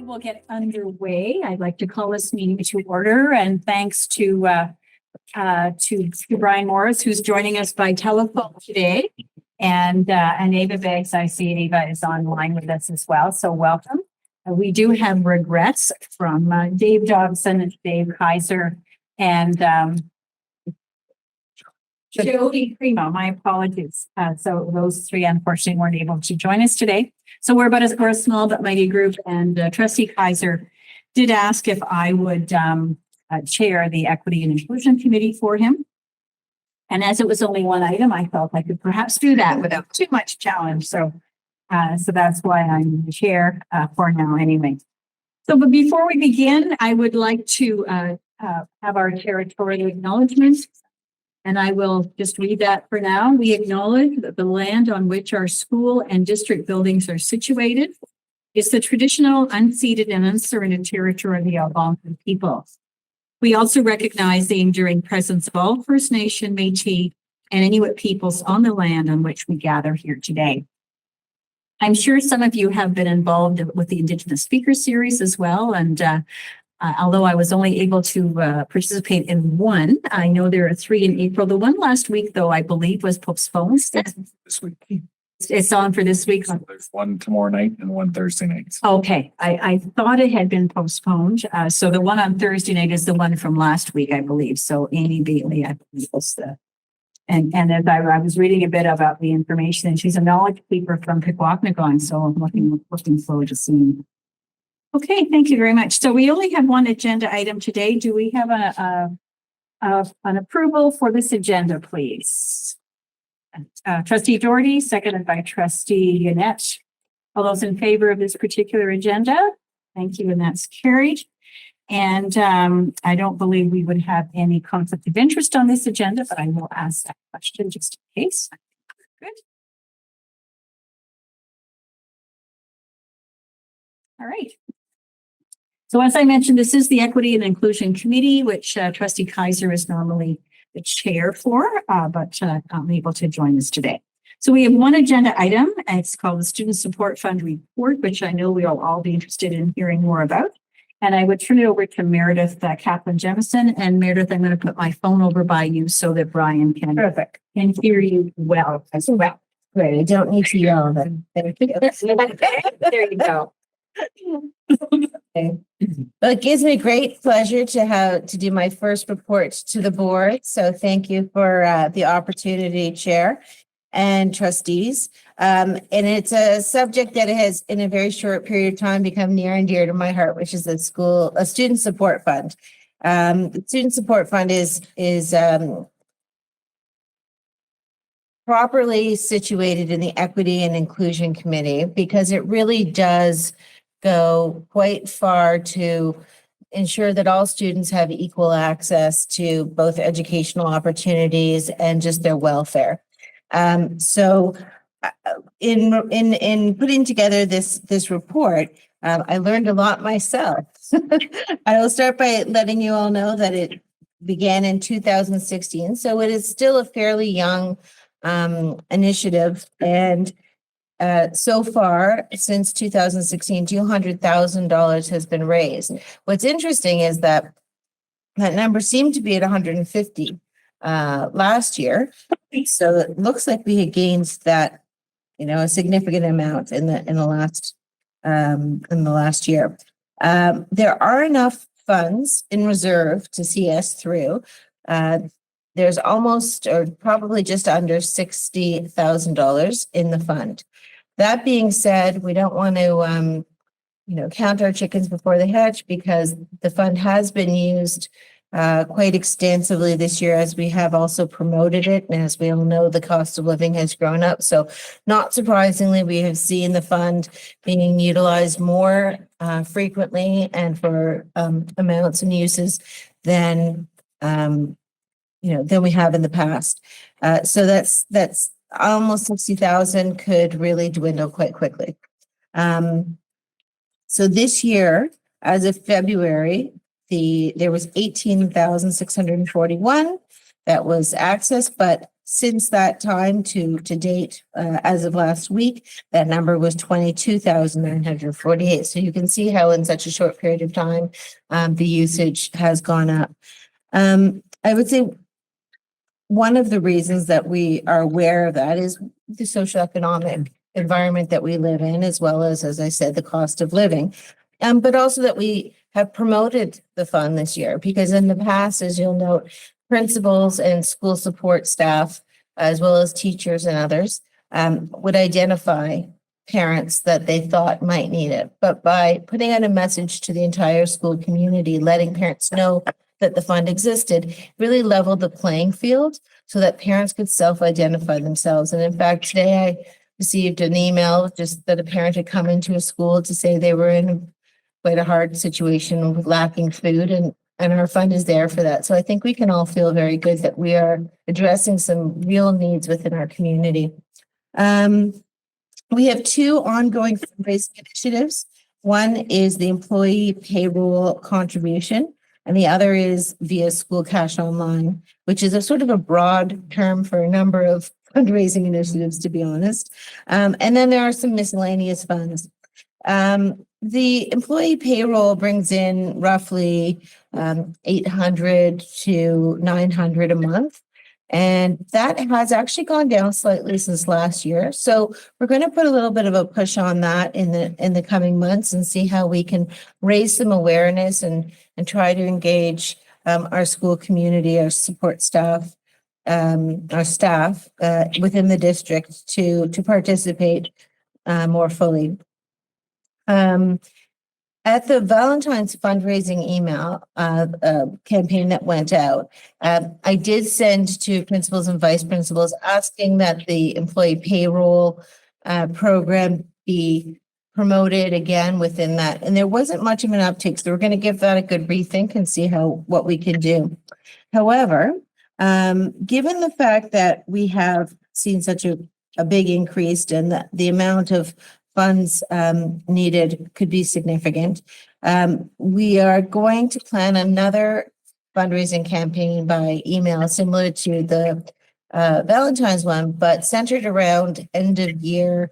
We'll get underway. I'd like to call this meeting to order, and thanks to Brian Morris, who's joining us by telephone today, and Ava Beggs. I see Ava is online with us as well, so welcome. We do have regrets from Dave Dobson and Dave Kaiser and Jody Primo. My apologies. So those three unfortunately weren't able to join us today. So we're a small but mighty group, and Trustee Kaiser did ask if I would chair the Equity and Inclusion Committee for him. And as it was only one item, I felt I could perhaps do that without too much challenge. So that's why I'm the chair for now anyway. So, but before we begin, I would like to have our territorial acknowledgements. And I will just read that for now. We acknowledge that the land on which our school and district buildings are situated is the traditional, unceded, and unsurrendered territory of the Algonquin people. We also recognize the enduring presence of all First Nation, Métis, and Inuit peoples on the land on which we gather here today. I'm sure some of you have been involved with the Indigenous Speaker Series as well, and although I was only able to participate in one, I know there are 3 in April. The one last week, though, I believe was postponed. This week. It's on for this week. So there's one tomorrow night and one Thursday night. Okay, I thought it had been postponed. So the one on Thursday night is the one from last week, I believe. So Amy Bailey, I believe, was the. And as I was reading a bit about the information, and she's a knowledge keeper from Pikwakanagan, so I'm looking forward to seeing. Okay, thank you very much. So we only have one agenda item today. Do we have an approval for this agenda, please? Trustee Doherty, seconded by Trustee Yannette. All those in favor of this particular agenda? Thank you, and that's carried. And I don't believe we would have any conflict of interest on this agenda, but I will ask that question just in case. Good. All right. So as I mentioned, this is the Equity and Inclusion Committee, which Trustee Kaiser is normally the chair for, but I'm able to join us today. So we have one agenda item, and it's called the Student Support Fund Report, which I know we will all be interested in hearing more about. And I would turn it over to Meredith Kaplan Jemison. And Meredith, I'm going to put my phone over by you so that Brian can hear you well as well. Great. I don't need to yell then. Thank you. There you go. Okay. Well, it gives me great pleasure to do my first report to the board. So thank you for the opportunity, Chair and trustees. And it's a subject that has, in a very short period of time, become near and dear to my heart, which is a student support fund. The student support fund is properly situated in the Equity and Inclusion Committee because it really does go quite far to ensure that all students have equal access to both educational opportunities and just their welfare. So in putting together this report, I learned a lot myself. I will start by letting you all know that it began in 2016. So it is still a fairly young initiative, and so far, since 2016, $200,000 has been raised. What's interesting is that number seemed to be at 150 last year. So it looks like we had gained that, a significant amount in the last year. There are enough funds in reserve to see us through. There's almost or probably just under $60,000 in the fund. That being said, we don't want to, count our chickens before they hatch because the fund has been used quite extensively this year as we have also promoted it. And as we all know, the cost of living has grown up. So not surprisingly, we have seen the fund being utilized more frequently and for amounts and uses than we have in the past. So that's almost 60,000 could really dwindle quite quickly. So this year, as of February, there was 18,641 that was accessed, but since that time to date, as of last week, that number was 22,948. So you can see how in such a short period of time, the usage has gone up. I would say one of the reasons that we are aware of that is the socioeconomic environment that we live in, as well as I said, the cost of living. But also that we have promoted the fund this year, because in the past, as you'll note, principals and school support staff, as well as teachers and others, would identify parents that they thought might need it. But by putting out a message to the entire school community, letting parents know that the fund existed, really leveled the playing field so that parents could self-identify themselves. And in fact, today I received an email just that a parent had come into a school to say they were in quite a hard situation with lacking food, and our fund is there for that. So I think we can all feel very good that we are addressing some real needs within our community. We have two ongoing fundraising initiatives. One is the employee payroll contribution, and the other is via School Cash Online, which is a sort of a broad term for a number of fundraising initiatives, to be honest. And then there are some miscellaneous funds. The employee payroll brings in roughly 800 to 900 a month. And that has actually gone down slightly since last year. So we're going to put a little bit of a push on that in the coming months and see how we can raise some awareness and try to engage our school community, our support staff, our staff within the district to participate more fully. At the Valentine's fundraising email campaign that went out, I did send to principals and vice principals asking that the employee payroll program be promoted again within that. And there wasn't much of an uptake, so we're going to give that a good rethink and see what we can do. However, given the fact that we have seen such a big increase and the amount of funds needed could be significant, we are going to plan another fundraising campaign by email similar to the Valentine's one, but centered around end of year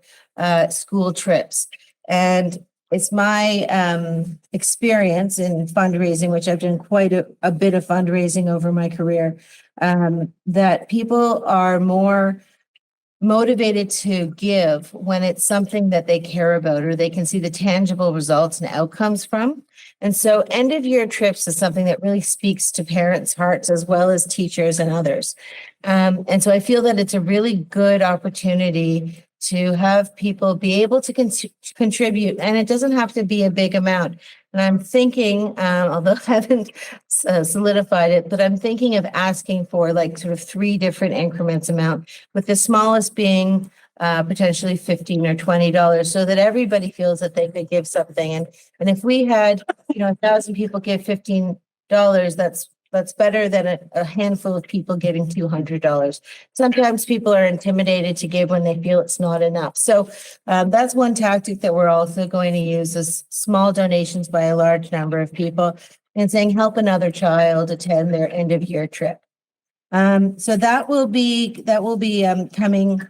school trips. And it's my experience in fundraising, which I've done quite a bit of fundraising over my career, that people are more motivated to give when it's something that they care about or they can see the tangible results and outcomes from. And so end of year trips is something that really speaks to parents' hearts as well as teachers and others. And so I feel that it's a really good opportunity to have people be able to contribute, and it doesn't have to be a big amount. And I'm thinking, although I haven't solidified it, but I'm thinking of asking for like sort of 3 different increments amount, with the smallest being potentially $15 or $20, so that everybody feels that they could give something. And if we had, 1,000 people give $15, that's better than a handful of people giving $200. Sometimes people are intimidated to give when they feel it's not enough. So that's one tactic that we're also going to use, is small donations by a large number of people and saying, help another child attend their end of year trip. So that will be coming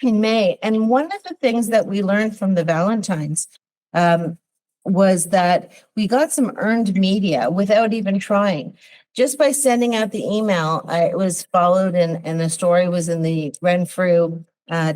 in May. And one of the things that we learned from the Valentine's was that we got some earned media without even trying. Just by sending out the email, it was followed and the story was in the Renfrew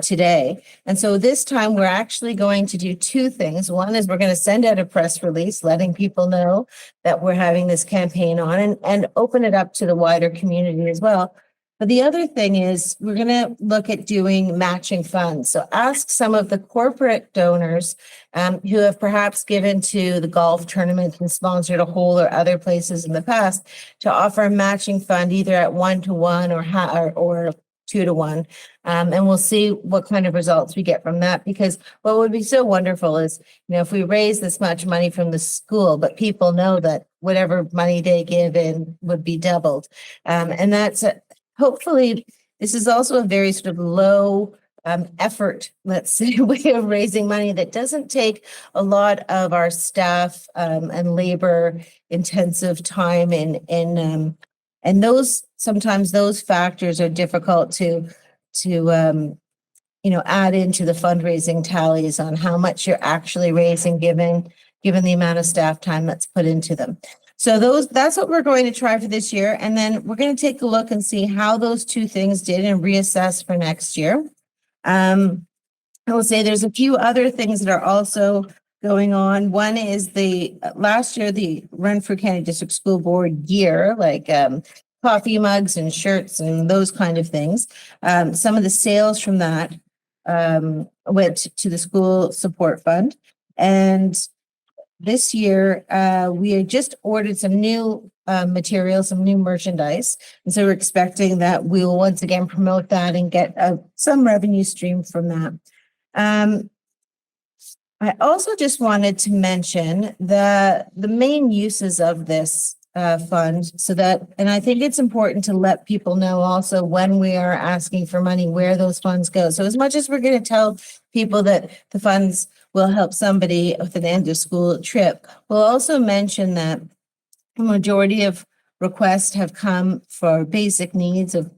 today. And so this time we're actually going to do 2 things. One is we're going to send out a press release letting people know that we're having this campaign on and open it up to the wider community as well. But the other thing is we're going to look at doing matching funds. So ask some of the corporate donors who have perhaps given to the golf tournament and sponsored a hole or other places in the past to offer a matching fund either at 1-to-1 or 2-to-1. And we'll see what kind of results we get from that, because what would be so wonderful is, if we raise this much money from the school, but people know that whatever money they give in would be doubled. And that's hopefully, this is also a very sort of low effort, let's say, way of raising money that doesn't take a lot of our staff and labor intensive time in And sometimes those factors are difficult to add into the fundraising tallies on how much you're actually raising given the amount of staff time that's put into them. So that's what we're going to try for this year. And then we're going to take a look and see how those two things did and reassess for next year. I will say there's a few other things that are also going on. One is last year, the Renfrew County District School Board gear, like coffee mugs and shirts and those kind of things. Some of the sales from that went to the school support fund. And this year, we just ordered some new material, some new merchandise. And so we're expecting that we will once again promote that and get some revenue stream from that. I also just wanted to mention the main uses of this fund and I think it's important to let people know also when we are asking for money, where those funds go. So as much as we're going to tell people that the funds will help somebody with an end of school trip, we'll also mention that the majority of requests have come for basic needs of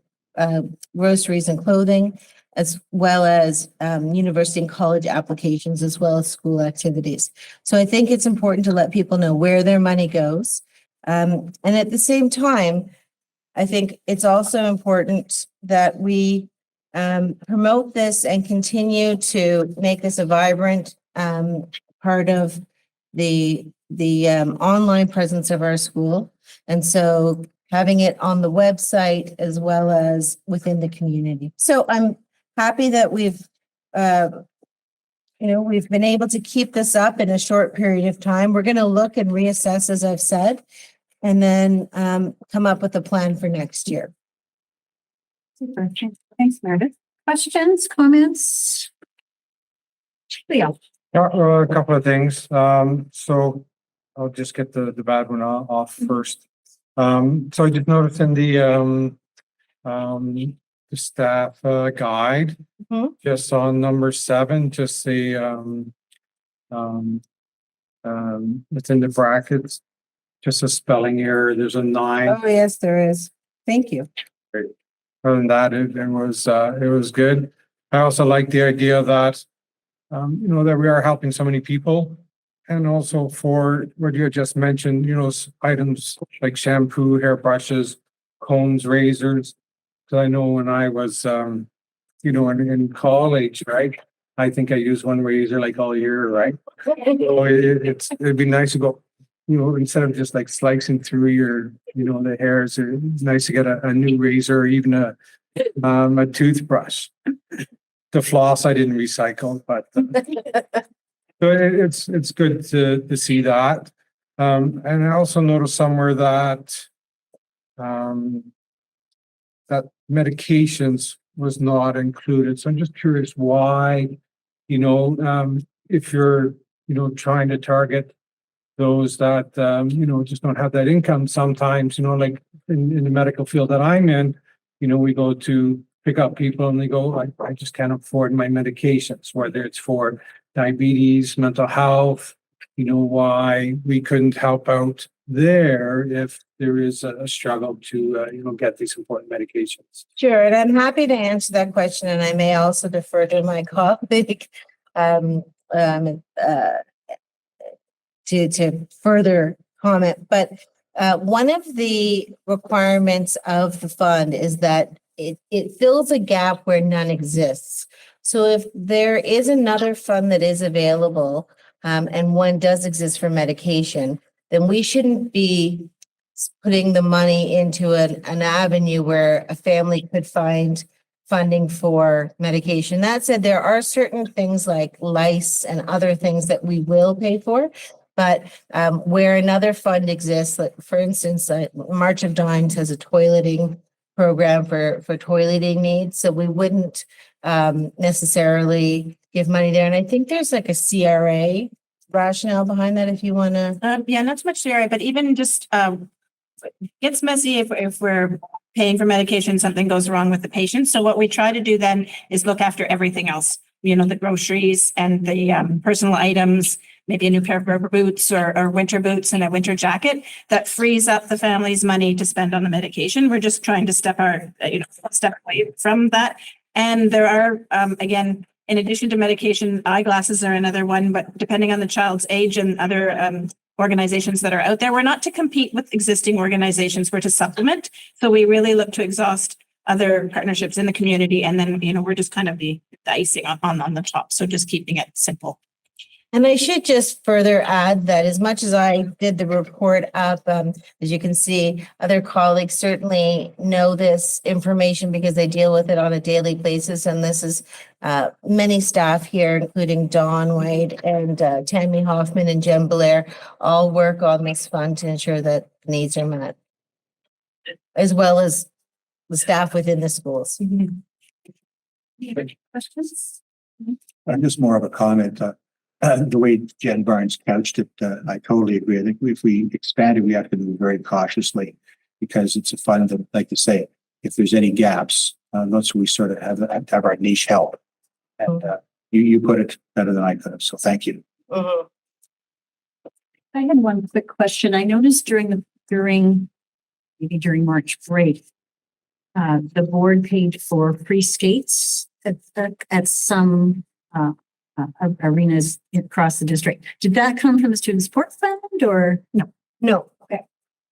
groceries and clothing, as well as university and college applications, as well as school activities. So I think it's important to let people know where their money goes. And at the same time, I think it's also important that we promote this and continue to make this a vibrant part of the online presence of our school. And so having it on the website as well as within the community. So I'm happy that we've been able to keep this up in a short period of time. We're going to look and reassess, as I've said, and then come up with a plan for next year. Super. Thanks, Meredith. Questions, comments? Leo. A couple of things. So I'll just get the bad one off first. So I just noticed in the staff guide, just on number 7, just the it's in the brackets, just a spelling error. There's a 9. Oh, yes, there is. Thank you. Great. Other than that, it was good. I also like the idea that that we are helping so many people, and also for what you just mentioned, items like shampoo, hairbrushes, combs, razors. Because I know when I was, in college, right? I think I used one razor like all year, right? So it'd be nice to go, instead of just like slicing through your, the hairs. It's nice to get a new razor, or even a toothbrush. The floss I didn't recycle, but so it's good to see that. And I also noticed somewhere that that medications was not included. So I'm just curious why, if you're, trying to target those that, just don't have that income sometimes, like in the medical field that I'm in, we go to pick up people and they go, I just can't afford my medications, whether it's for diabetes, mental health, why we couldn't help out there if there is a struggle to, get these important medications. Sure, and I'm happy to answer that question, and I may also defer to my colleague to further comment. But one of the requirements of the fund is that it fills a gap where none exists. So if there is another fund that is available, and one does exist for medication, then we shouldn't be putting the money into an avenue where a family could find funding for medication. That said, there are certain things like lice and other things that we will pay for, but where another fund exists, like for instance, March of Dimes has a toileting program for toileting needs, so we wouldn't necessarily give money there. And I think there's like a CRA rationale behind that, if you want to. Yeah, not so much CRA, but even just gets messy if we're paying for medication, something goes wrong with the patient. So what we try to do then is look after everything else, the groceries and the personal items, maybe a new pair of rubber boots or winter boots and a winter jacket, that frees up the family's money to spend on the medication. We're just trying to step away from that. And there are, again, in addition to medication, eyeglasses are another one, but depending on the child's age and other organizations that are out there, we're not to compete with existing organizations, we're to supplement. So we really look to exhaust other partnerships in the community. And then, we're just kind of the icing on the top. So just keeping it simple. And I should just further add that as much as I did the report up, as you can see, other colleagues certainly know this information because they deal with it on a daily basis. And this is many staff here, including Dawn White and Tammy Hoffman and Jen Blair, all work on this fund to ensure that needs are met, as well as the staff within the schools. Questions? Just more of a comment. The way Jen Barnes couched it, I totally agree. I think if we expand it, we have to move very cautiously because it's a fund that, like to say, if there's any gaps, that's where we sort of have our niche help. And you put it better than I could have. So thank you. I had one quick question. I noticed during March break, the board paid for free skates at some arenas across the district. Did that come from the student sports fund or no? No. Okay.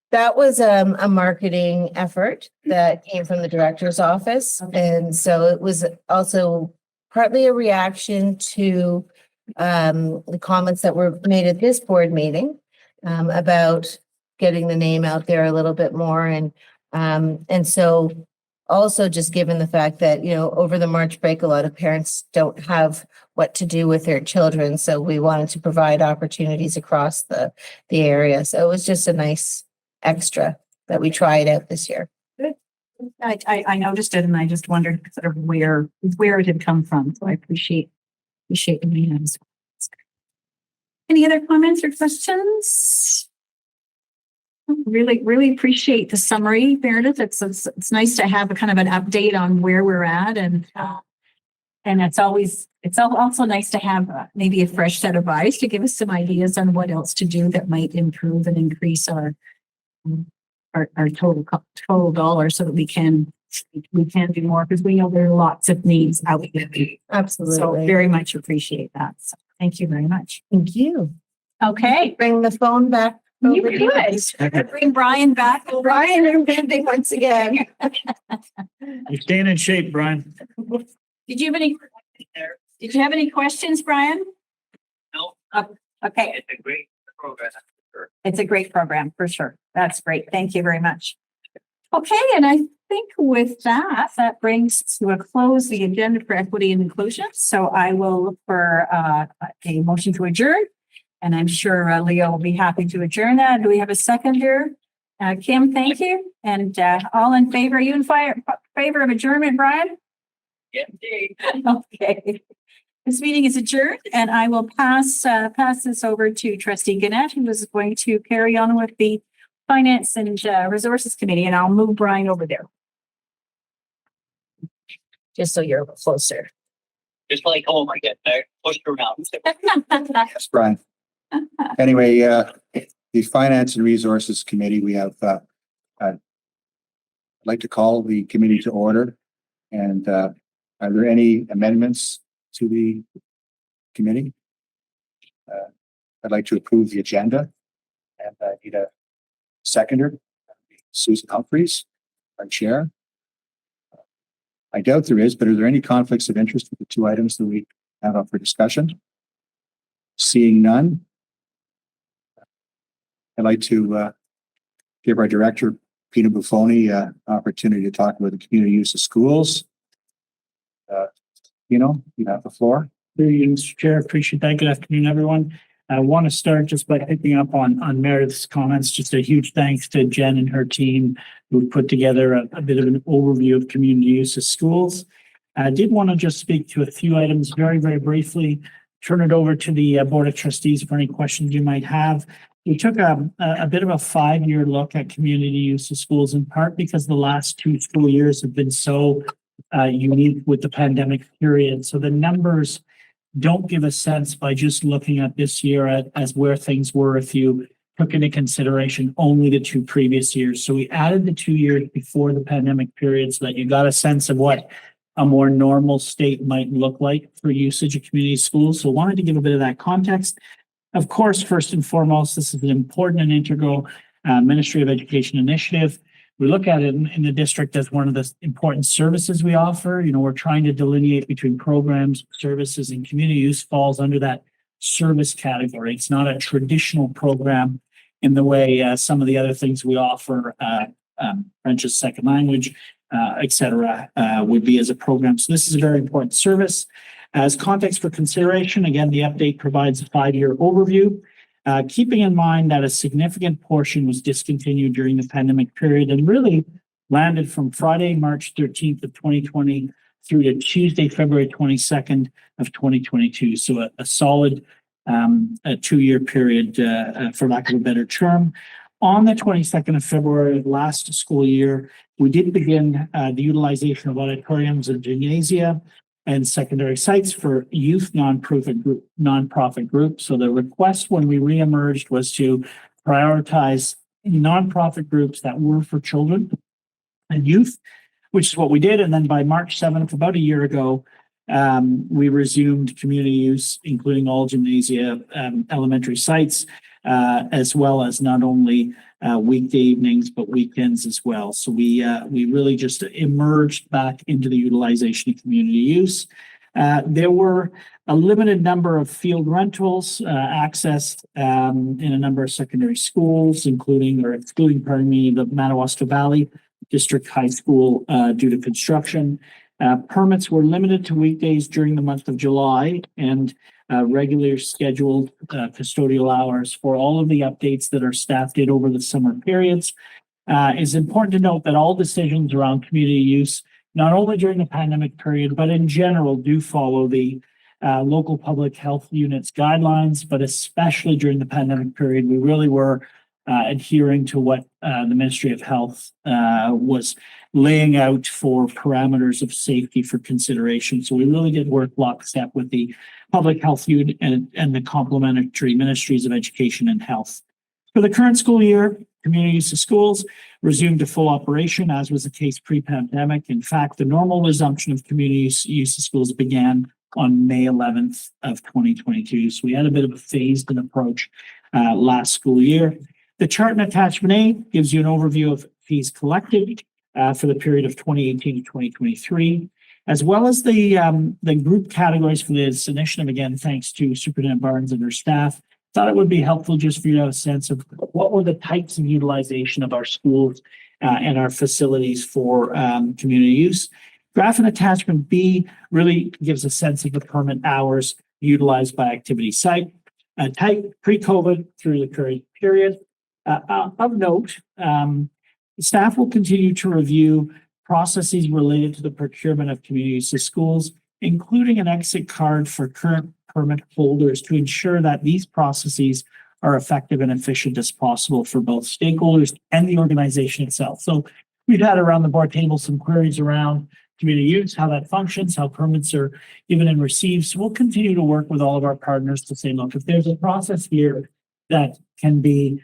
That was a marketing effort that came from the director's office. And so it was also partly a reaction to the comments that were made at this board meeting about getting the name out there a little bit more. And so also just given the fact that, over the March break, a lot of parents don't have what to do with their children. So we wanted to provide opportunities across the area. So it was just a nice extra that we tried out this year. I noticed it and I just wondered sort of where it had come from. So I appreciate the meeting. Any other comments or questions? Really appreciate the summary, Meredith. It's nice to have a kind of an update on where we're at, and it's also nice to have maybe a fresh set of eyes to give us some ideas on what else to do that might improve and increase our total dollars so that we can do more, because we know there are lots of needs out there. Absolutely. So very much appreciate that. So thank you very much. Thank you. Okay. Bring the phone back. You over to could bring Brian back. Brian and Randy once again. You're staying in shape, Brian. Did you have any questions, Brian? No. Okay. It's a great program. It's a great program for sure. That's great. Thank you very much. Okay. And I think with that brings to a close the agenda for equity and inclusion. So I will look for a motion to adjourn. And I'm sure Leo will be happy to adjourn that. Do we have a seconder? Kim, thank you. And all in favor? Are you in favor of adjournment, Brian? Yeah. Okay. This meeting is adjourned, and I will pass this over to Trustee Gannett, who is going to carry on with the Finance and Resources Committee, and I'll move Brian over there. Just so you're closer. Just like home, I get there, pushed around. Yes, Brian. Anyway, the Finance and Resources Committee, we have, I'd like to call the committee to order. And are there any amendments to the committee? I'd like to approve the agenda, and I need a seconder, Susan Humphreys, our chair. I doubt there is, but are there any conflicts of interest with the two items that we have up for discussion? Seeing none, I'd like to give our director, Pina Buffoni, opportunity to talk about the community use of schools. You have the floor. Through you, Mr. Chair, appreciate that. Good afternoon, everyone. I want to start just by picking up on Meredith's comments. Just a huge thanks to Jen and her team who put together a bit of an overview of community use of schools. I did want to just speak to a few items very, very briefly, turn it over to the Board of Trustees for any questions you might have. We took a bit of a 5-year look at community use of schools, in part because the last 2 school years have been so unique with the pandemic period. So the numbers don't give a sense by just looking at this year as where things were if you took into consideration only the 2 previous years. So we added the 2 years before the pandemic period so that you got a sense of what a more normal state might look like for usage of community schools. So wanted to give a bit of that context. Of course, first and foremost, this is an important and integral Ministry of Education initiative. We look at it in the district as one of the important services we offer. You know, we're trying to delineate between programs, services, and community use falls under that service category. It's not a traditional program in the way some of the other things we offer, French as second language, et cetera, would be as a program. So this is a very important service. As context for consideration, again, the update provides a 5-year overview. Keeping in mind that a significant portion was discontinued during the pandemic period and really landed from Friday, March 13th of 2020 through to Tuesday, February 22nd of 2022. So a solid 2-year period, for lack of a better term. On the 22nd of February of last school year, we did begin the utilization of auditoriums and gymnasia and secondary sites for youth nonprofit groups. So the request when we reemerged was to prioritize nonprofit groups that were for children and youth, which is what we did. And then by March 7th, about a year ago, we resumed community use, including all gymnasia, elementary sites, as well as not only weekday evenings, but weekends as well. So we really just emerged back into the utilization of community use. There were a limited number of field rentals accessed in a number of secondary schools, excluding, the Madawaska Valley District High School due to construction. Permits were limited to weekdays during the month of July and regular scheduled custodial hours for all of the updates that our staff did over the summer periods. It's important to note that all decisions around community use, not only during the pandemic period, but in general, do follow the local public health unit's guidelines, but especially during the pandemic period, we really were adhering to what the Ministry of Health was laying out for parameters of safety for consideration. So we really did work lockstep with the public health unit and the complementary ministries of education and health. For the current school year, community use of schools resumed to full operation, as was the case pre-pandemic. In fact, the normal resumption of community use of schools began on May 11th of 2022. So we had a bit of a phased-in approach last school year. The chart in attachment A gives you an overview of fees collected for the period of 2018 to 2023, as well as the group categories for this initiative. Again, thanks to Superintendent Barnes and her staff. Thought it would be helpful just for you to have a sense of what were the types of utilization of our schools and our facilities for community use. Graph in attachment B really gives a sense of the permit hours utilized by activity site type pre-COVID through the current period. Of note, staff will continue to review processes related to the procurement of community use of schools, including an exit card for current permit holders to ensure that these processes are effective and efficient as possible for both stakeholders and the organization itself. So we've had around the board table some queries around community use, how that functions, how permits are given and received. So we'll continue to work with all of our partners to say, look, if there's a process here that can be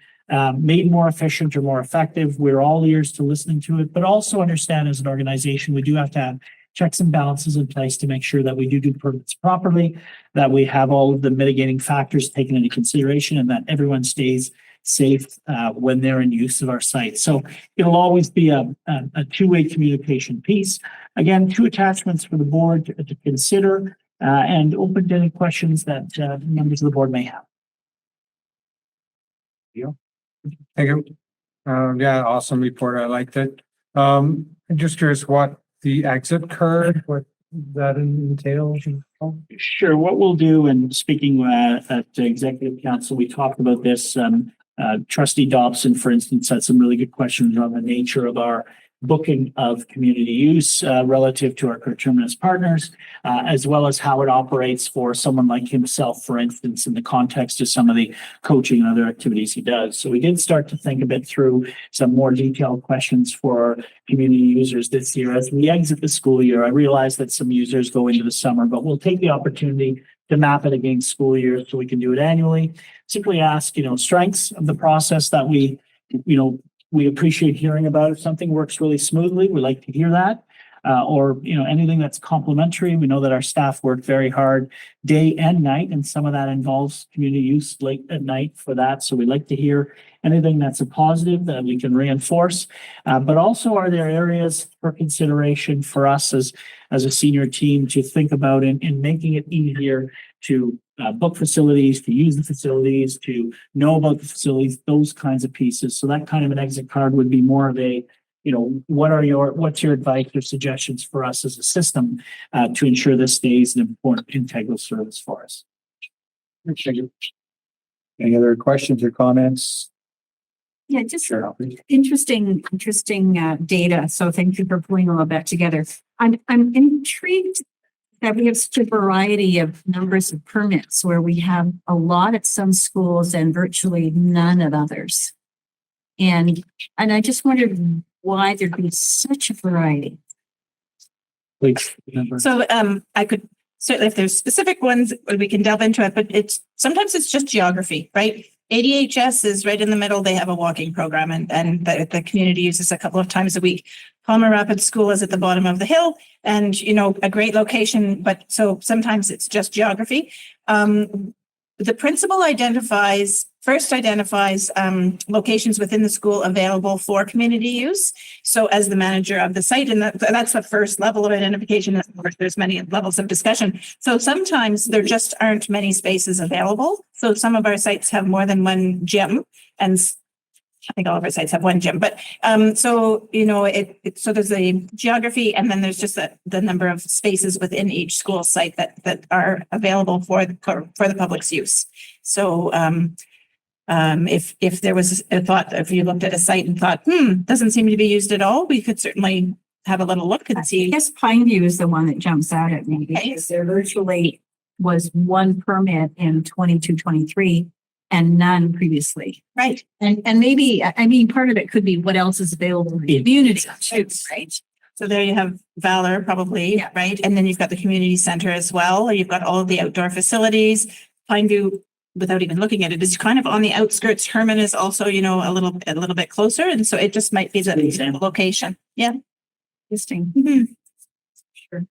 made more efficient or more effective, we're all ears to listening to it, but also understand as an organization, we do have to have checks and balances in place to make sure that we do permits properly, that we have all of the mitigating factors taken into consideration, and that everyone stays safe when they're in use of our site. So it'll always be a two-way communication piece. Again, 2 attachments for the board to consider and open to any questions that members of the board may have. Thank you. Yeah, awesome report. I liked it. I'm just curious what the exit card, what that entails. Sure. What we'll do, and speaking at Executive Council, we talked about this. Trustee Dobson, for instance, had some really good questions on the nature of our booking of community use relative to our coterminous partners, as well as how it operates for someone like himself, for instance, in the context of some of the coaching and other activities he does. So we did start to think a bit through some more detailed questions for our community users this year. As we exit the school year, I realize that some users go into the summer, but we'll take the opportunity to map it against school year so we can do it annually. Simply ask, strengths of the process that we appreciate hearing about. If something works really smoothly, we like to hear that. Or anything that's complementary. We know that our staff work very hard day and night, and some of that involves community use late at night for that. So we like to hear anything that's a positive that we can reinforce. But also, are there areas for consideration for us as a senior team to think about in making it easier to book facilities, to use the facilities, to know about the facilities, those kinds of pieces. So that kind of an exit card would be more of a what's your advice or suggestions for us as a system to ensure this stays an important integral service for us? Any other questions or comments? Yeah, just Sure. interesting data. So thank you for pulling all of that together. I'm intrigued that we have such a variety of numbers of permits where we have a lot at some schools and virtually none at others. And I just wondered why there'd be such a variety. Please. So I could certainly, if there's specific ones, we can delve into it, but sometimes it's just geography, right? ADHS is right in the middle. They have a walking program and the community uses a couple of times a week. Palmer Rapids School is at the bottom of the hill and, a great location, but so sometimes it's just geography. The principal first identifies locations within the school available for community use. So as the manager of the site, and that's the first level of identification. Of course, there's many levels of discussion. So sometimes there just aren't many spaces available. So some of our sites have more than one gym, and I think all of our sites have one gym, but so there's a geography, and then there's just the number of spaces within each school site that are available for the public's use. So if there was a thought, if you looked at a site and thought, doesn't seem to be used at all, we could certainly have a little look and see. I guess Pineview is the one that jumps out at me Okay. because there virtually was one permit in 22-23 and none previously. Right. And maybe, part of it could be what else is available in the community too, right? So there you have Valor probably, right? And then you've got the community center as well. Or you've got all of the outdoor facilities. Pineview, without even looking at it, is kind of on the outskirts. Herman is also, a little bit closer. And so it just might be the location. Yeah. Interesting. Mhm. Sure.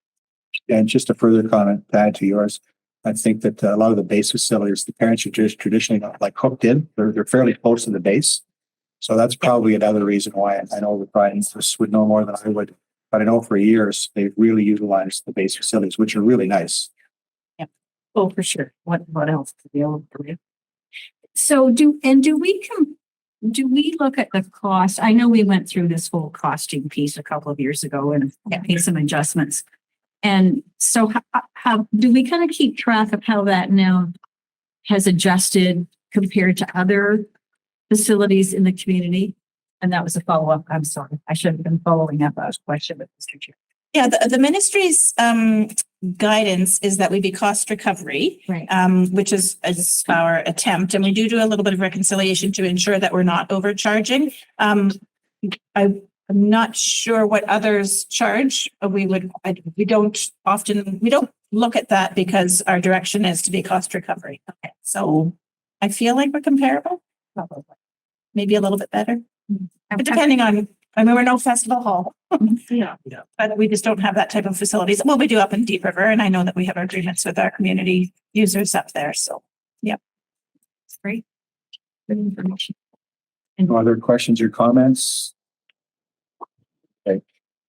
And just a further comment to add to yours. I think that a lot of the base facilities, the parents are just traditionally not like hooked in. They're fairly close to the base. So that's probably another reason why I know the Brian's would know more than I would. But I know for years, they've really utilized the base facilities, which are really nice. Oh, for sure. What else is available for you? So do we look at the cost? I know we went through this whole costing piece a couple of years ago and made some adjustments. And so how do we kind of keep track of how that now has adjusted compared to other facilities in the community? And that was a follow-up. I'm sorry. I should have been following up a question with Mr. Chair. Yeah, the ministry's guidance is that we be cost recovery, Right. which is our attempt, and we do a little bit of reconciliation to ensure that we're not overcharging. I'm not sure what others charge. We don't look at that because our direction is to be cost recovery. Okay, so I feel like we're comparable, probably, maybe a little bit better, but depending on. We're no festival hall. Yeah. But we just don't have that type of facilities. Well, we do up in Deep River, and I know that we have agreements with our community users up there. So, yeah. It's great. Good information. No other questions or comments? Okay.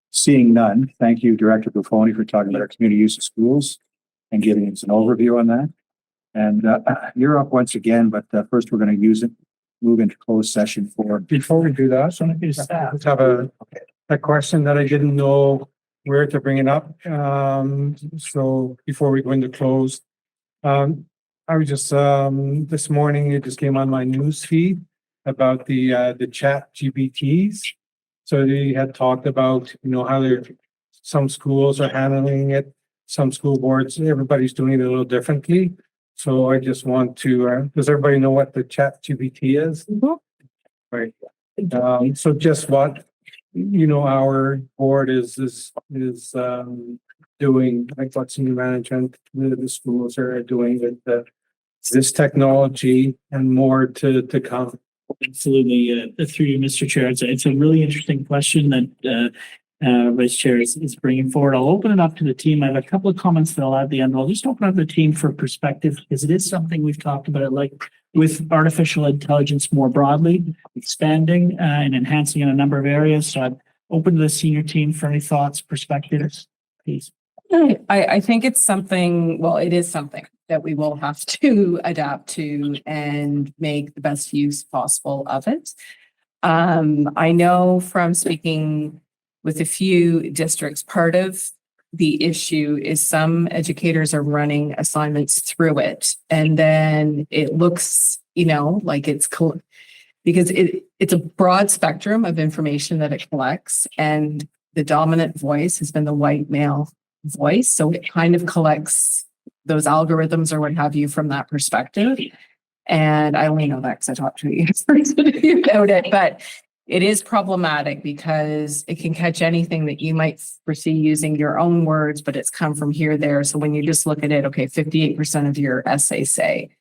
Seeing none, thank you, Director Buffoni, for talking about our community use of schools and giving us an overview on that. And you're up once again, but first we're going to move into closed session for. Before we do that, let's have a question that I didn't know where to bring it up. So before we go into close, I was just, this morning, it just came on my news feed about the chat GPTs. So they had talked about, how some schools are handling it, some school boards, everybody's doing it a little differently. So I just want to, does everybody know what the chat GPT is? Right. So just what, our board is doing, like what senior management, the schools are doing with this technology and more to come. Absolutely. Through you, Mr. Chair, it's a really interesting question that Vice Chair is bringing forward. I'll open it up to the team. I have a couple of comments that I'll add at the end. I'll just open up the team for perspective because it is something we've talked about, like with artificial intelligence more broadly, expanding and enhancing in a number of areas. So I'm open to the senior team for any thoughts, perspectives, please. I think it's something, well, it is something that we will have to adapt to and make the best use possible of it. I know from speaking with a few districts, part of the issue is some educators are running assignments through it. And then it looks, like it's because it's a broad spectrum of information that it collects. And the dominant voice has been the white male voice. So it kind of collects those algorithms or what have you from that perspective. And I only know that because I talked to you about it, but it is problematic because it can catch anything that you might foresee using your own words, but it's come from here, there. So when you just look at it, okay, 58% of your essay say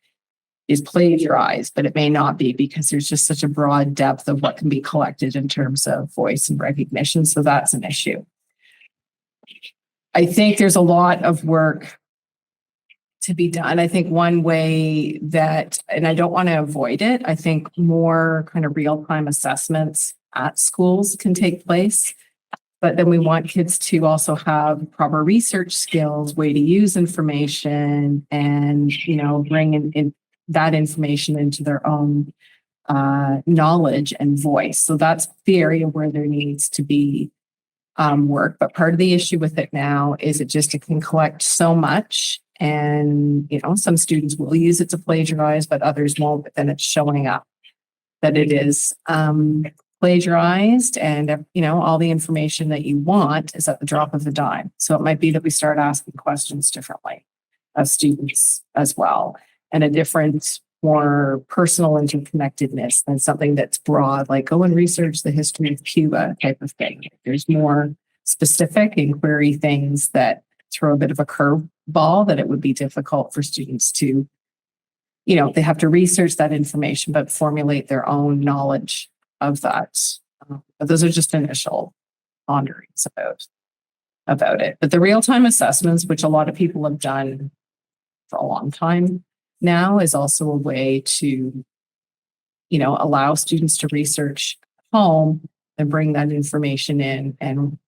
is plagiarized, but it may not be because there's just such a broad depth of what can be collected in terms of voice and recognition. So that's an issue. I think there's a lot of work to be done. I think one way that, and I don't want to avoid it, I think more kind of real-time assessments at schools can take place. But then we want kids to also have proper research skills, way to use information, and, bring in that information into their own knowledge and voice. So that's the area where there needs to be work. But part of the issue with it now is it can collect so much. And, some students will use it to plagiarize, but others won't. But then it's showing up that it is plagiarized, and, all the information that you want is at the drop of a dime. So it might be that we start asking questions differently of students as well, and a different, more personal interconnectedness than something that's broad, like go and research the history of Cuba type of thing. There's more specific inquiry things that throw a bit of a curveball that it would be difficult for students to, they have to research that information, but formulate their own knowledge of that. But those are just initial ponderings about it. But the real-time assessments, which a lot of people have done for a long time now, is also a way to, allow students to research at home and bring that information in and,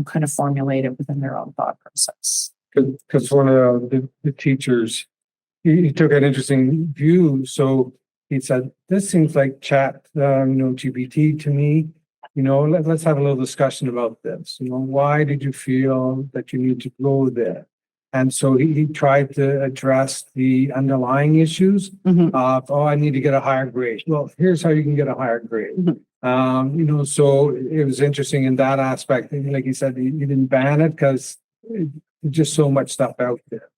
kind of formulate it within their own thought process. Because one of the teachers, he took an interesting view. So he said, this seems like chat, GPT to me. Let's have a little discussion about this. Why did you feel that you need to go there? And so he tried to address the underlying issues of, I need to get a higher grade. Well, here's how you can get a higher grade. So it was interesting in that aspect. And like he said, he didn't ban it because just so much stuff out there.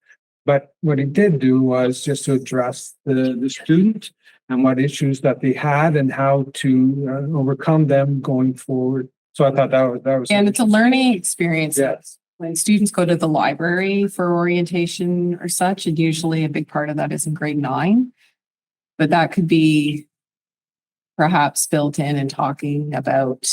But what he did do was just to address the student and what issues that they had and how to overcome them going forward. So I thought that was. And it's a learning experience. Yes. When students go to the library for orientation or such, and usually a big part of that is in grade 9, but that could be perhaps built in and talking about,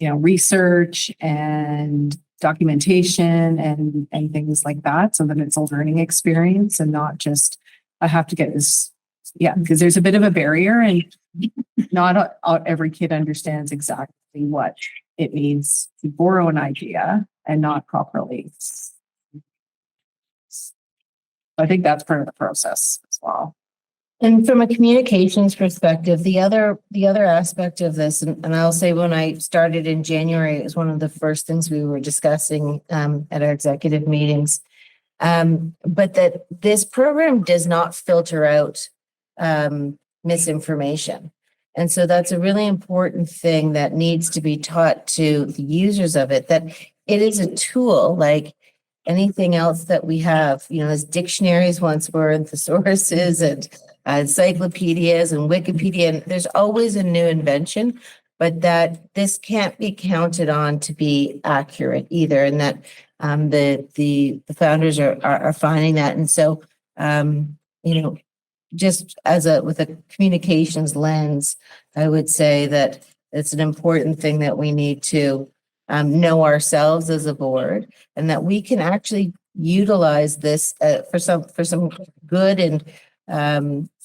research and documentation and things like that, so that it's a learning experience and not just, I have to get this. Yeah, because there's a bit of a barrier and not every kid understands exactly what it means to borrow an idea and not properly. I think that's part of the process as well. And from a communications perspective, the other aspect of this, and I'll say when I started in January, it was one of the first things we were discussing at our executive meetings, but that this program does not filter out misinformation. And so that's a really important thing that needs to be taught to the users of it, that it is a tool like anything else that we have, as dictionaries once were, and thesauruses and encyclopedias and Wikipedia, and there's always a new invention, but that this can't be counted on to be accurate either, and that the founders are finding that. And so, just with a communications lens, I would say that it's an important thing that we need to know ourselves as a board, and that we can actually utilize this for some good, and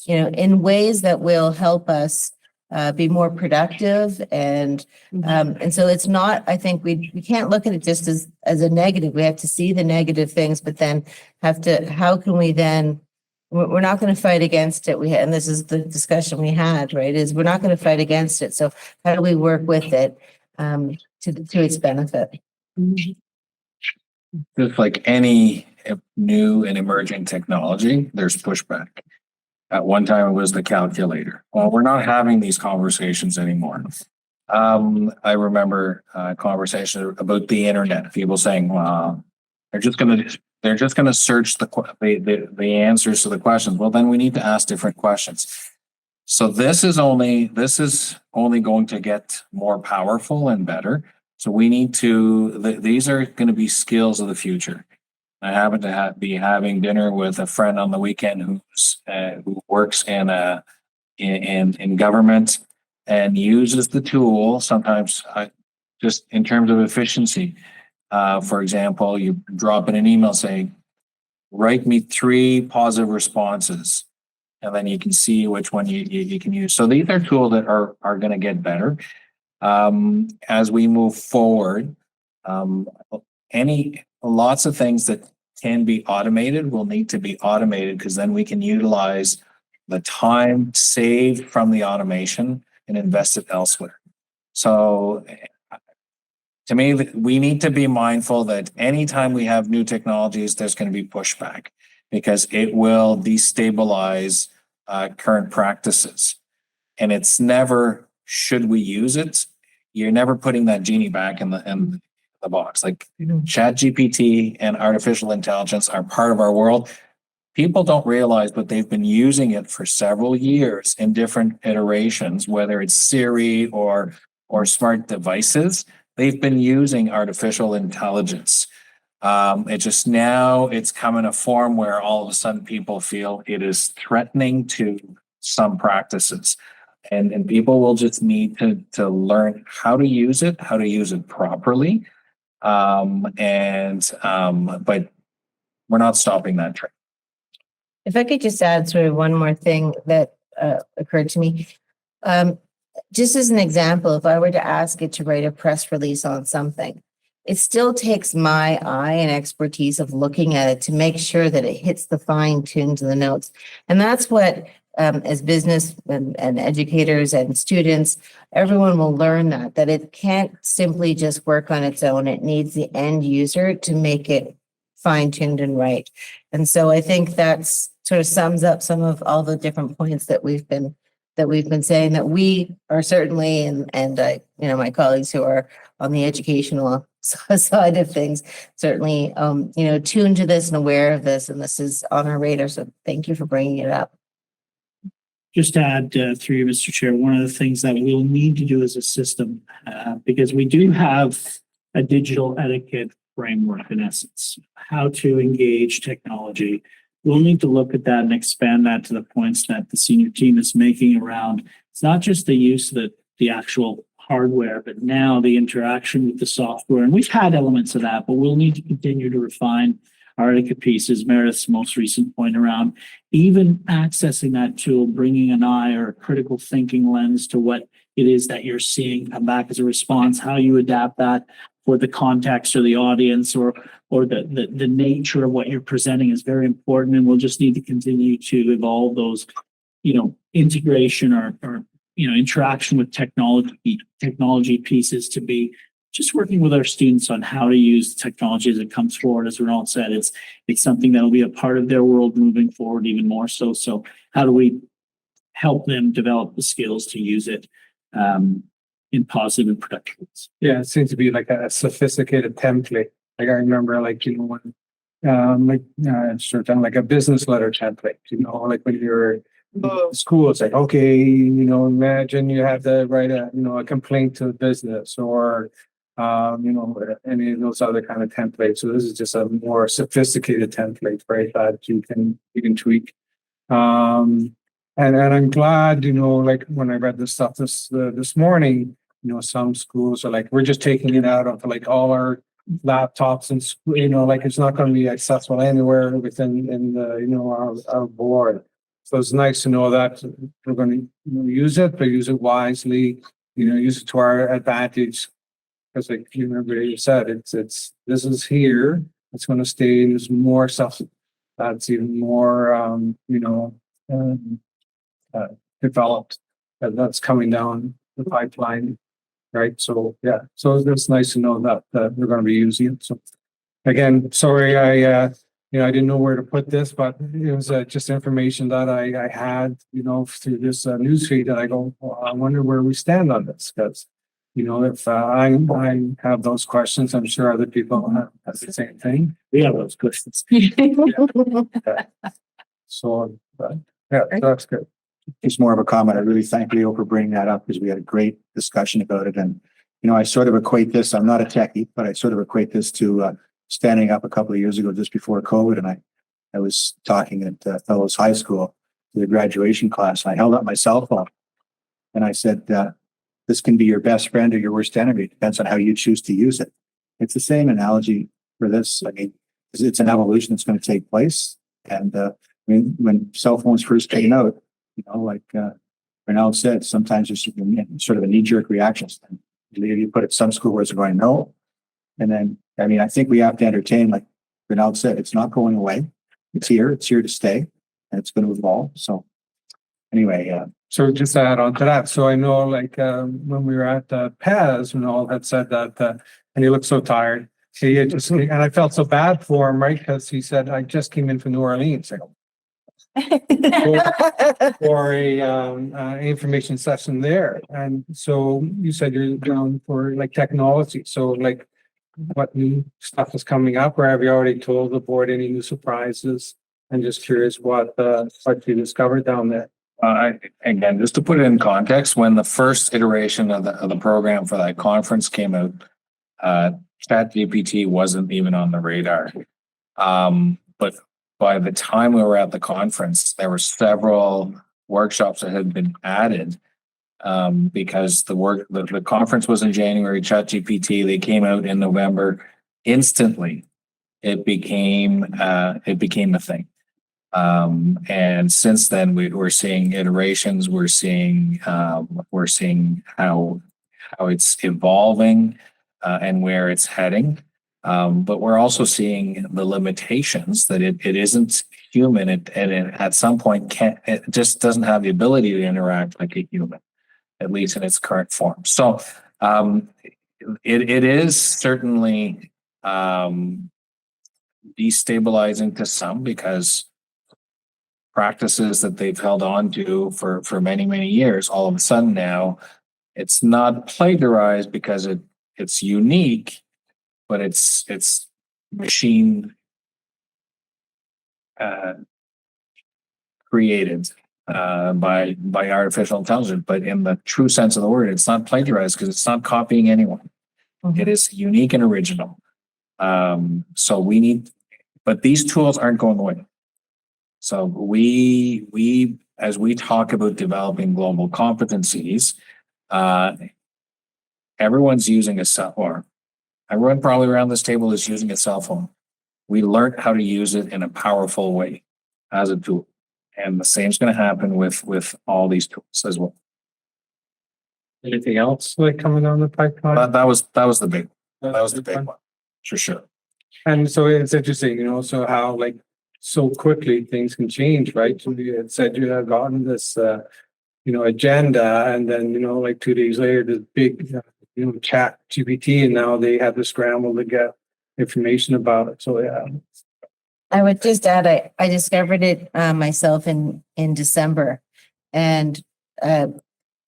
in ways that will help us be more productive. And so it's not, I think we can't look at it just as a negative. We have to see the negative things, but then how can we then, we're not going to fight against it. And this is the discussion we had, right? Is we're not going to fight against it. So how do we work with it to its benefit? Just like any new and emerging technology, there's pushback. At one time, it was the calculator. Well, we're not having these conversations anymore. I remember a conversation about the internet. People saying, "Well, they're just going to search the answers to the questions." Well, then we need to ask different questions. So this is only going to get more powerful and better. So we need to. These are going to be skills of the future. I happen to be having dinner with a friend on the weekend who works in government and uses the tool sometimes just in terms of efficiency. For example, you drop in an email saying, "Write me 3 positive responses," and then you can see which one you can use. So these are tools that are going to get better as we move forward. Lots of things that can be automated will need to be automated, because then we can utilize the time saved from the automation and invest it elsewhere. So to me, we need to be mindful that anytime we have new technologies, there's going to be pushback, because it will destabilize current practices. And it's never, should we use it? You're never putting that genie back in the box. Like ChatGPT and artificial intelligence are part of our world. People don't realize, but they've been using it for several years in different iterations, whether it's Siri or smart devices. They've been using artificial intelligence. It just now it's come in a form where all of a sudden people feel it is threatening to some practices. And people will just need to learn how to use it properly. But we're not stopping that trend. If I could just add sort of one more thing that occurred to me. Just as an example, if I were to ask it to write a press release on something, it still takes my eye and expertise of looking at it to make sure that it hits the fine tune to the notes. And that's what, as business and educators and students, everyone will learn that it can't simply just work on its own. It needs the end user to make it fine-tuned and right. And so I think that's sort of sums up some of all the different points that we've been saying, that we are certainly, and my colleagues who are on the educational side of things, certainly, tuned to this and aware of this, and this is on our radar. So thank you for bringing it up. Just to add through you, Mr. Chair, one of the things that we'll need to do as a system, because we do have a digital etiquette framework, in essence, how to engage technology. We'll need to look at that and expand that to the points that the senior team is making around. It's not just the use of the actual hardware, but now the interaction with the software. And we've had elements of that, but we'll need to continue to refine our etiquette pieces. Meredith's most recent point around even accessing that tool, bringing an eye or a critical thinking lens to what it is that you're seeing come back as a response, how you adapt that for the context or the audience or the nature of what you're presenting is very important. And we'll just need to continue to evolve those, integration or interaction with technology pieces to be just working with our students on how to use technology as it comes forward. As Ronald said, it's something that will be a part of their world moving forward even more so. So how do we help them develop the skills to use it in positive and productive ways. Yeah, it seems to be like a sophisticated template. Like I remember like, you know, when, sort of like a business letter template, you know, like when you're in school, it's like, okay, you know, imagine you have to write a, you know, a complaint to the business or, you know, any of those other kind of templates. So this is just a more sophisticated template, right? That you can tweak. And I'm glad, you know, like when I read this stuff this morning, you know, some schools are like, we're just taking it out of like all our laptops and, you know, like it's not going to be accessible anywhere within in the, you know, our board. So it's nice to know that we're going to, you know, use it, but use it wisely, you know, use it to our advantage. Because like you remember you said, it's this is here, it's going to stay, and there's more stuff that's even more, you know, developed that's coming down the pipeline, right? So yeah, so it's nice to know that we're going to be using it. So again, sorry, I you know, I didn't know where to put this, but it was just information that I had, you know, through this newsfeed that I go, well, I wonder where we stand on this, because you know, if I have those questions, I'm sure other people have the same thing. We have those questions. So yeah, that's good. Just more of a comment. I really thank Leo for bringing that up because we had a great discussion about it. And, you know, I sort of equate this, I'm not a techie, but I sort of equate this to standing up a couple of years ago, just before COVID. And I was talking at Fellows High School to the graduation class. And I held up my cell phone and I said, this can be your best friend or your worst enemy. It depends on how you choose to use it. It's the same analogy for this. I mean, it's an evolution that's going to take place. And I mean, when cell phones first came out, you know, like Renal said, sometimes there's sort of a knee-jerk reaction. You put it some school boards are going, no. And then, I mean, I think we have to entertain, like Renal said, it's not going away. It's here to stay, and it's going to evolve. So anyway, so just to add on to that, so I know like when we were at Paz, when all had said that, and he looked so tired. He had just, and I felt so bad for him, right? Because he said, I just came in from New Orleans. For a information session there. And so you said you're down for like technology. So like what new stuff is coming up, or have you already told the board any new surprises? I'm just curious what you discovered down there. Again, just to put it in context, when the first iteration of the program for that conference came out, ChatGPT wasn't even on the radar. But by the time we were at the conference, there were several workshops that had been added because the conference was in January. ChatGPT, they came out in November. Instantly, it became a thing. And since then, we're seeing iterations. We're seeing how it's evolving and where it's heading. But we're also seeing the limitations that it isn't human. And at some point it just doesn't have the ability to interact like a human, at least in its current form. So it is certainly destabilizing to some because practices that they've held on to for many years, all of a sudden now it's not plagiarized because it's unique, but it's machine created by artificial intelligence. But in the true sense of the word, it's not plagiarized because it's not copying anyone. Mm-hmm. It is unique and original. So but these tools aren't going away. So we as we talk about developing global competencies, everyone's using a cell phone. Everyone probably around this table is using a cell phone. We learned how to use it in a powerful way as a tool. And the same is going to happen with all these tools as well. Anything else like coming down the pipeline? That was the big one, for sure. And so it's interesting, you know, so how like so quickly things can change, right? So you had said you had gotten this, you know, agenda, and then, you know, like 2 days later, this big, you know, chat GPT, and now they have to scramble to get information about it. So yeah. I would just add, I discovered it myself in December, And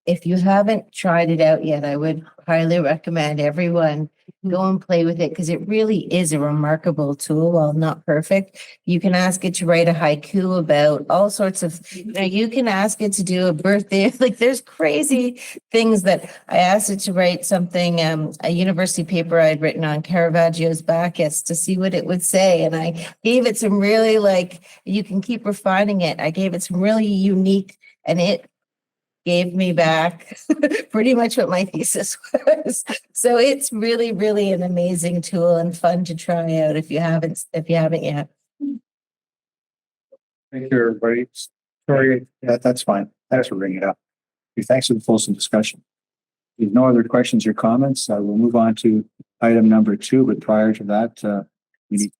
if you haven't tried it out yet, I would highly recommend everyone go and play with it because it really is a remarkable tool. While not perfect, you can ask it to write a haiku about all sorts of, you can ask it to do a birthday. Like there's crazy things that I asked it to write something, a university paper I'd written on Caravaggio's Bacchus to see what it would say. And I gave it some really you can keep refining it. I gave it some really unique, and it gave me back pretty much what my thesis was. So it's really, really an amazing tool and fun to try out if you haven't yet. Thank you, everybody. Sorry. That's fine. Thanks for bringing it up. Thanks for the fulsome discussion. If there's no other questions or comments, we'll move on to item number 2, but prior to that, we need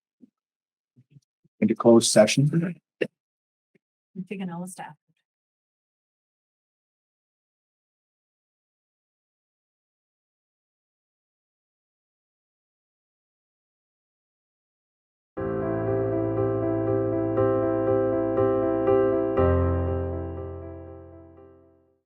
into closed session. I'm taking all the staff.